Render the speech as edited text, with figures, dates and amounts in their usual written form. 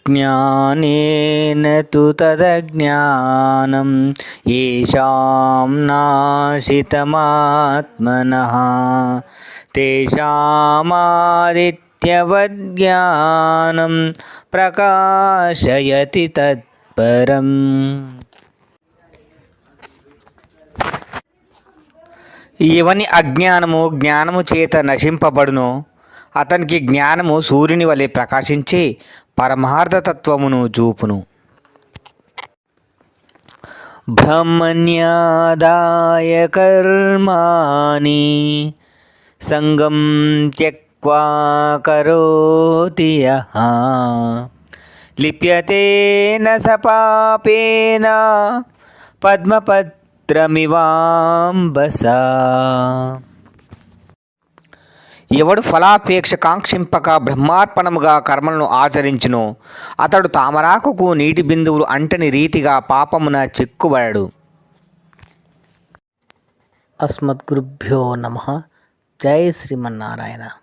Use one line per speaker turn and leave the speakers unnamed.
జ్ఞానేన తు తదజ్ఞానం येषां నాశితమాత్మనః తేషామాదిత్యవద్జ్ఞానం ప్రకాశయతి తత్పరం. ఎవని అజ్ఞానము జ్ఞానము చేత నశింపబడునో అతనికి జ్ఞానము సూర్యుని వలె ప్రకాశించి పరమార్థతత్వమును చూపును. బ్రహ్మణ్యాదాయ కర్మాణి సంగం త్యక్వా కరోతి యః లిప్యతే న స పాపేన పద్మపత్రమివాంబసా. ఎవడు ఫలాపేక్ష కాంక్షింపక బ్రహ్మార్పణముగా కర్మలను ఆచరించునో అతడు తామరాకుకు నీటి బిందువులు అంటని రీతిగా పాపమున చిక్కుబడడు. అస్మద్గురుభ్యో నమః. జై శ్రీమన్నారాయణ.